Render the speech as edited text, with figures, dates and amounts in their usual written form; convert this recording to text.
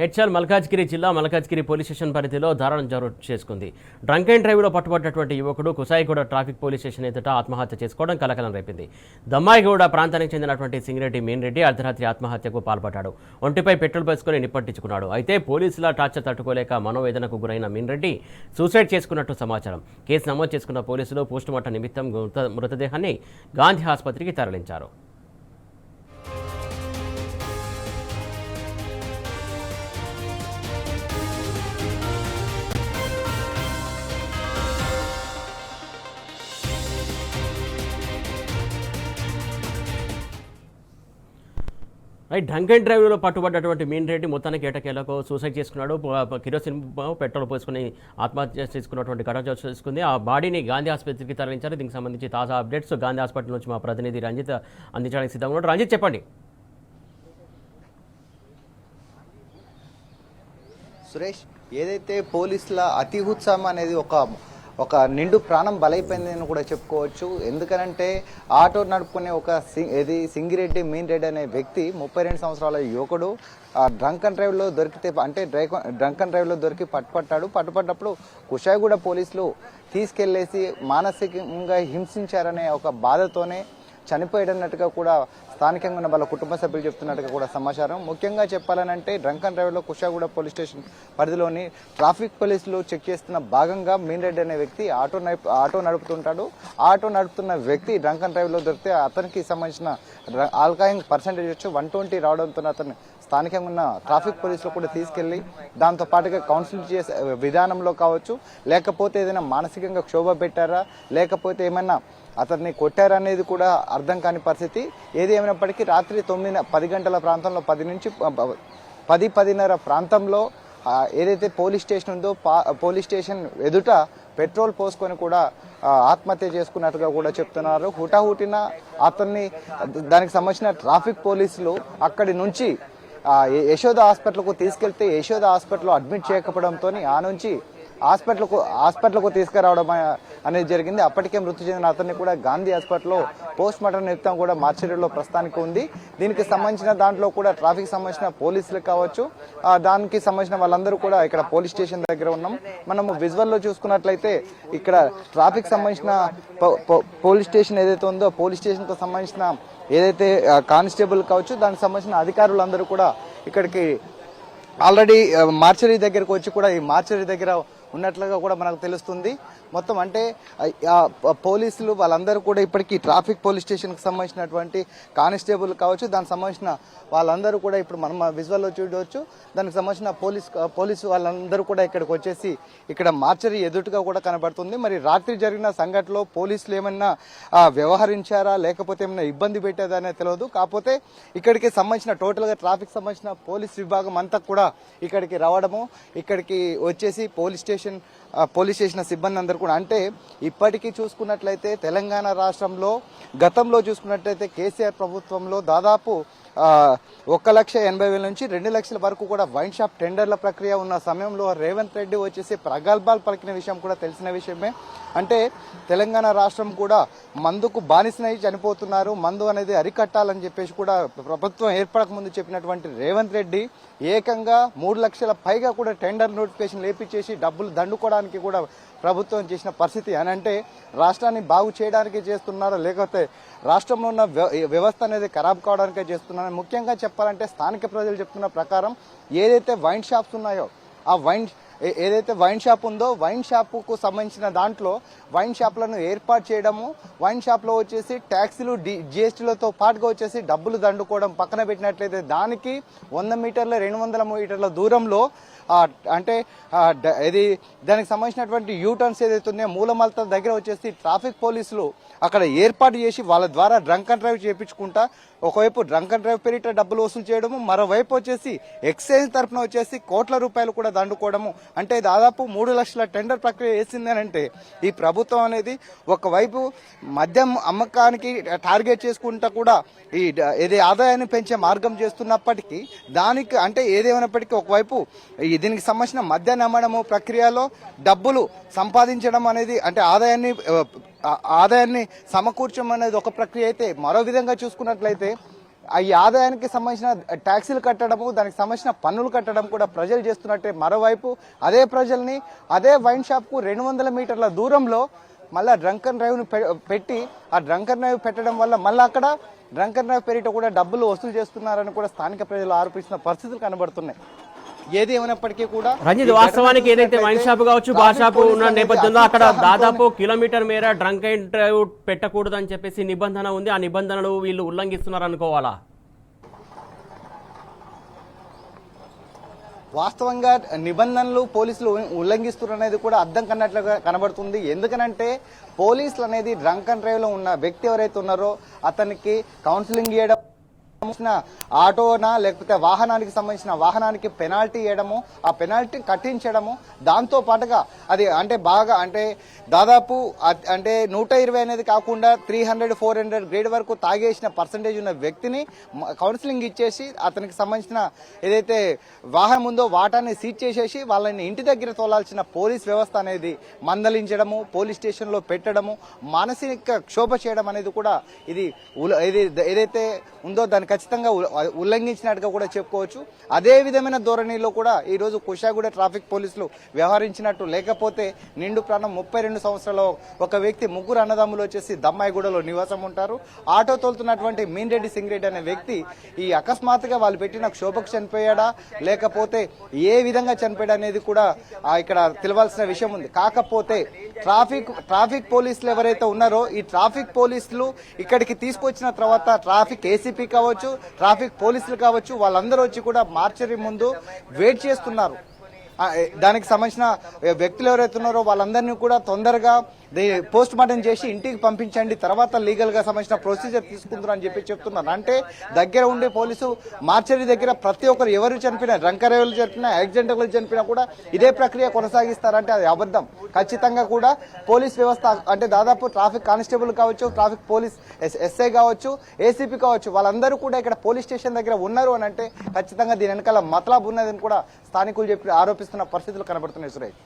HL Malkajgiri జిల్లా Malkajgiri police station పరిధిలో దారుణం చోటు చేసుకుంది. డ్రంక్ అండ్ డ్రైవ్లో పట్టుబడ్డటువంటి యువకుడు కుసాయిగూడ ట్రాఫిక్ పోలీస్ స్టేషన్ ఎదుట ఆత్మహత్య చేసుకోవడం కలకలం రేపింది. దమ్మాయిగూడ ప్రాంతానికి చెందినటువంటి సింగిరెడ్డి మీన్రెడ్డి అర్ధరాత్రి ఆత్మహత్యకు పాల్పడ్డాడు. ఒంటిపై పెట్రోల్ పోసుకుని నిప్పట్టించుకున్నాడు. అయితే పోలీసుల టార్చర్ తట్టుకోలేక మనోవేదనకు గురైన మీన్రెడ్డి సూసైడ్ చేసుకున్నట్టు సమాచారం. కేసు నమోదు చేసుకున్న పోలీసులు పోస్టుమార్టం నిమిత్తం మృతదేహాన్ని గాంధీ ఆసుపత్రికి తరలించారు. డ్రంక్ అండ్ డ్రైవ్లో పట్టుబడ్డటువంటి మీన్రెడ్డి మొత్తానికి ఏటకేలకు సూసైడ్ చేసుకున్నాడు. కిరోసిన్ పెట్రోల్ పోసుకుని ఆత్మహత్య చేసుకున్నటువంటి ఘటన చేసుకుంది. ఆ బాడీని గాంధీ ఆసుపత్రికి తరలించారు. దీనికి సంబంధించి తాజా అప్డేట్స్ గాంధీ హాస్పిటల్ నుంచి మా ప్రతినిధి రంజిత్ అందించడానికి సిద్ధంగా ఉన్నాడు. రంజిత్, చెప్పండి. సురేష్, ఏదైతే పోలీసుల అతి ఉత్సాహం అనేది ఒక నిండు ప్రాణం బలైపోయిందని కూడా చెప్పుకోవచ్చు. ఎందుకనంటే ఆటో నడుపుకునే సింగిరెడ్డి మీన్రెడ్డి అనే వ్యక్తి 32 సంవత్సరాల యువకుడు డ్రంక్ అండ్ డ్రైవ్లో దొరికితే డ్రంక్ అండ్ డ్రైవ్లో దొరికి పట్టుపడ్డప్పుడు కుషాయిగూడ పోలీసులు తీసుకెళ్లేసి మానసికంగా హింసించారనే ఒక బాధతోనే చనిపోయాడన్నట్టుగా కూడా స్థానికంగా ఉన్న వాళ్ళ కుటుంబ సభ్యులు చెప్తున్నట్టుగా కూడా సమాచారం. ముఖ్యంగా చెప్పాలనంటే డ్రంక్ అండ్ డ్రైవ్లో కుషాయిగూడ పోలీస్ స్టేషన్ పరిధిలోని ట్రాఫిక్ పోలీసులు చెక్ చేస్తున్న భాగంగా మీన్రెడ్డి అనే వ్యక్తి ఆటో నడుపుతుంటాడు. ఆటో నడుపుతున్న వ్యక్తి డ్రంక్ అండ్ డ్రైవ్లో దొరికితే అతనికి సంబంధించిన ఆల్కహాల్ పర్సెంటేజ్ వచ్చి 120 రావడంతో అతను స్థానికంగా ఉన్న ట్రాఫిక్ పోలీసులు కూడా తీసుకెళ్లి దాంతో పాటుగా కౌన్సిలింగ్ చేసే విధానంలో కావచ్చు, లేకపోతే ఏదైనా మానసికంగా క్షోభ పెట్టారా, లేకపోతే ఏమైనా అతన్ని కొట్టారనేది కూడా అర్థం కాని పరిస్థితి. ఏది ఏమైనప్పటికీ రాత్రి 9-10 గంటల ప్రాంతంలో 10-10:30 ప్రాంతంలో ఏదైతే పోలీస్ స్టేషన్ ఉందో పోలీస్ స్టేషన్ ఎదుట పెట్రోల్ పోసుకొని కూడా ఆత్మహత్య చేసుకున్నట్టుగా కూడా చెప్తున్నారు. హుటాహుటిన అతన్ని దానికి సంబంధించిన ట్రాఫిక్ పోలీసులు అక్కడి నుంచి యశోద హాస్పిటల్కు తీసుకెళ్తే యశోద హాస్పిటల్లో అడ్మిట్ చేయకపోవడంతో ఆ నుంచి హాస్పిటల్కు తీసుకురావడం అనేది జరిగింది. అప్పటికే మృతి చెందిన అతన్ని కూడా గాంధీ హాస్పిటల్లో పోస్ట్ మార్టం నిమిత్తం కూడా మార్చరీలో ప్రస్తుతానికి ఉంది. దీనికి సంబంధించిన దాంట్లో కూడా ట్రాఫిక్ సంబంధించిన పోలీసులు కావచ్చు, దానికి సంబంధించిన వాళ్ళందరూ కూడా ఇక్కడ పోలీస్ స్టేషన్ దగ్గర ఉన్నాం. మనము విజువల్లో చూసుకున్నట్లయితే ఇక్కడ ట్రాఫిక్ సంబంధించిన పోలీస్ స్టేషన్ ఏదైతే ఉందో పోలీస్ స్టేషన్కు సంబంధించిన ఏదైతే కానిస్టేబుల్ కావచ్చు, దానికి సంబంధించిన అధికారులందరూ కూడా ఇక్కడికి ఆల్రెడీ మార్చరీ దగ్గరకు వచ్చి కూడా ఈ మార్చరీ దగ్గర ఉన్నట్లుగా కూడా మనకు తెలుస్తుంది. మొత్తం అంటే పోలీసులు వాళ్ళందరూ కూడా ఇప్పటికీ ట్రాఫిక్ పోలీస్ స్టేషన్కి సంబంధించినటువంటి కానిస్టేబుల్ కావచ్చు, దానికి సంబంధించిన వాళ్ళందరూ కూడా ఇప్పుడు మనం విజువల్లో చూడవచ్చు. దానికి సంబంధించిన పోలీసు వాళ్ళందరూ కూడా ఇక్కడికి వచ్చేసి ఇక్కడ మార్చరీ ఎదుటిగా కూడా కనబడుతుంది. మరి రాత్రి జరిగిన సంఘటనలో పోలీసులు ఏమన్నా వ్యవహరించారా, లేకపోతే ఏమైనా ఇబ్బంది పెట్టేదా అనేది తెలియదు. కాకపోతే ఇక్కడికి సంబంధించిన టోటల్గా ట్రాఫిక్ సంబంధించిన పోలీస్ విభాగం అంతా కూడా ఇక్కడికి రావడము, ఇక్కడికి వచ్చేసి పోలీస్ స్టేషన్ సిబ్బంది అందరూ కూడా అంటే ఇప్పటికీ చూసుకున్నట్లయితే తెలంగాణ రాష్ట్రంలో గతంలో చూసుకున్నట్లయితే కేసీఆర్ ప్రభుత్వంలో దాదాపు 1,80,000 నుంచి 2 లక్షల వరకు కూడా వైన్ షాప్ టెండర్ల ప్రక్రియ ఉన్న సమయంలో రేవంత్ రెడ్డి వచ్చేసి ప్రగల్భాలు పలికిన విషయం కూడా తెలిసిన విషయమే. అంటే తెలంగాణ రాష్ట్రం కూడా మందుకు బానిసనై చనిపోతున్నారు, మందు అనేది అరికట్టాలని చెప్పేసి కూడా ప్రభుత్వం ఏర్పడక ముందు చెప్పినటువంటి రేవంత్ రెడ్డి ఏకంగా 3 లక్షల పైగా కూడా టెండర్ నోటిఫికేషన్ లేపించేసి డబ్బులు దండుకోవడానికి కూడా ప్రభుత్వం చేసిన పరిస్థితి. అని అంటే రాష్ట్రాన్ని బాగు చేయడానికి చేస్తున్నారో, లేకపోతే రాష్ట్రంలో ఉన్న వ్యవస్థ అనేది ఖరాబ్ కావడానికే చేస్తున్నారో. ముఖ్యంగా చెప్పాలంటే స్థానిక ప్రజలు చెప్తున్న ప్రకారం ఏదైతే వైన్ షాప్స్ ఉన్నాయో ఆ ఏదైతే వైన్ షాప్ ఉందో వైన్ షాప్కు సంబంధించిన దాంట్లో వైన్ షాప్లను ఏర్పాటు చేయడము, వైన్ షాప్లో వచ్చేసి ట్యాక్సీలు జిఎస్టీలతో పాటుగా వచ్చేసి డబ్బులు దండుకోవడం పక్కన పెట్టినట్లయితే దానికి 100 మీటర్ల 200 మీటర్ల దూరంలో అంటే దానికి సంబంధించినటువంటి యూటర్న్స్ ఏదైతే ఉన్నాయో మూలమలత దగ్గర వచ్చేసి ట్రాఫిక్ పోలీసులు అక్కడ ఏర్పాటు చేసి వాళ్ళ ద్వారా డ్రంక్ అండ్ డ్రైవ్ చేయించుకుంటా ఒకవైపు డ్రంక్ అండ్ డ్రైవ్ పేరిట డబ్బులు వసూలు చేయడము, మరోవైపు వచ్చేసి ఎక్సైజ్ తరఫున వచ్చేసి కోట్ల రూపాయలు కూడా దండుకోవడము. అంటే దాదాపు 3 లక్షల టెండర్ ప్రక్రియ వేసిందని అంటే ఈ ప్రభుత్వం అనేది ఒకవైపు మద్యం అమ్మకానికి టార్గెట్ చేసుకుంటా కూడా ఇది ఆదాయాన్ని పెంచే మార్గం చేస్తున్నప్పటికీ దానికి అంటే ఏదేమైనప్పటికీ ఒకవైపు దీనికి సంబంధించిన మద్యాన్ని అమ్మడము ప్రక్రియలో డబ్బులు సంపాదించడం అనేది అంటే ఆదాయాన్ని సమకూర్చడం అనేది ఒక ప్రక్రియ అయితే, మరో విధంగా చూసుకున్నట్లయితే ఈ ఆదాయానికి సంబంధించిన ట్యాక్సీలు కట్టడము, దానికి సంబంధించిన పన్నులు కట్టడం కూడా ప్రజలు చేస్తున్నట్టే. మరోవైపు అదే ప్రజల్ని అదే వైన్ షాప్కు 200 మీటర్ల దూరంలో మళ్ళీ డ్రంకన్ డ్రైవ్ను పెట్టి ఆ డ్రంకన్ డ్రైవ్ పెట్టడం వల్ల మళ్ళీ అక్కడ డ్రంకన్ డ్రైవ్ పేరిట కూడా డబ్బులు వసూలు చేస్తున్నారని కూడా స్థానిక ప్రజలు ఆరోపిస్తున్న పరిస్థితులు కనబడుతున్నాయి. ఏది ఏమైనప్పటికీ కూడా రంజిత్, వాస్తవానికి ఏదైతే వైన్ షాప్ కావచ్చు, బార్ షాప్ ఉన్న నేపథ్యంలో అక్కడ దాదాపు కిలోమీటర్ మేర డ్రంక్ అండ్ డ్రైవ్ పెట్టకూడదని చెప్పేసి నిబంధన ఉంది. ఆ నిబంధనలు వీళ్ళు ఉల్లంఘిస్తున్నారు అనుకోవాలా? వాస్తవంగా నిబంధనలు పోలీసులు ఉల్లంఘిస్తున్నారు అనేది కూడా అర్థం కన్నట్లుగా కనబడుతుంది. ఎందుకనంటే పోలీసులు అనేది డ్రంక్ అండ్ డ్రైవ్ లో ఉన్న వ్యక్తి ఎవరైతే ఉన్నారో అతనికి కౌన్సిలింగ్ చేయడం, ఆటోనా లేకపోతే వాహనానికి సంబంధించిన వాహనానికి పెనాల్టీ ఇవ్వడము, ఆ పెనాల్టీ కట్టించడము, దాంతో పాటుగా అది అంటే బాగా అంటే దాదాపు అంటే 120 అనేది కాకుండా 300-400 గ్రేడ్ వరకు తాగేసిన పర్సంటేజ్ ఉన్న వ్యక్తిని కౌన్సిలింగ్ ఇచ్చేసి అతనికి సంబంధించిన ఏదైతే వాహనం ఉందో వాటాన్ని సీజ్ చేసేసి వాళ్ళని ఇంటి దగ్గర తోలాల్సిన పోలీస్ వ్యవస్థ అనేది మందలించడము, పోలీస్ స్టేషన్లో పెట్టడము, మానసిక క్షోభ చేయడం అనేది కూడా ఇది ఏదైతే ఉందో దాన్ని ఖచ్చితంగా ఉల్లంఘించినట్టుగా కూడా చెప్పుకోవచ్చు. అదే విధమైన ధోరణిలో కూడా ఈ రోజు కుషాగూడ ట్రాఫిక్ పోలీసులు వ్యవహరించినట్టు. లేకపోతే నిండు ప్రాణం 32 సంవత్సరాల ఒక వ్యక్తి, 3 అన్నదమ్ములు వచ్చేసి దమ్మాయిగూడలో నివాసం ఉంటారు. ఆటో తోలుతున్నటువంటి మీన్రెడ్డి సింగిరెడ్డి అనే వ్యక్తి ఈ అకస్మాత్తుగా వాళ్ళు పెట్టిన క్షోభకు చనిపోయాడా లేకపోతే ఏ విధంగా చనిపోయాడు అనేది కూడా ఇక్కడ తెలవాల్సిన విషయం ఉంది. కాకపోతే ట్రాఫిక్ పోలీసులు ఎవరైతే ఉన్నారో ఈ ట్రాఫిక్ పోలీసులు ఇక్కడికి తీసుకొచ్చిన తర్వాత ట్రాఫిక్ ఏసీపీ కావచ్చు, ట్రాఫిక్ పోలీసులు కావచ్చు, వాళ్ళందరూ వచ్చి కూడా మార్చరీ ముందు వెయిట్ చేస్తున్నారు. దానికి సంబంధించిన వ్యక్తులు ఎవరైతే ఉన్నారో వాళ్ళందరినీ కూడా తొందరగా పోస్ట్ మార్టం చేసి ఇంటికి పంపించండి, తర్వాత లీగల్ గా సంబంధించిన ప్రొసీజర్ తీసుకుంటారు అని చెప్తున్నారు. అంటే దగ్గర ఉండే పోలీసు మార్చరీ దగ్గర ప్రతి ఒక్కరు ఎవరు చనిపోయినా, డ్రంకరేవులు చనిపోయినా, యాక్సిడెంట్లు చనిపోయినా కూడా ఇదే ప్రక్రియ కొనసాగిస్తారంటే అది అబద్ధం. ఖచ్చితంగా కూడా పోలీస్ వ్యవస్థ అంటే దాదాపు ట్రాఫిక్ కానిస్టేబుల్ కావచ్చు, ట్రాఫిక్ పోలీస్ ఎస్ఐ కావచ్చు, ఏసీపీ కావచ్చు, వాళ్ళందరూ కూడా ఇక్కడ పోలీస్ స్టేషన్ దగ్గర ఉన్నారు అని అంటే ఖచ్చితంగా దీని వెనకాల మతలబ్ ఉన్నదని కూడా స్థానికులు చెప్పి ఆరోపిస్తున్న పరిస్థితులు కనబడుతున్నాయి. సురేష్.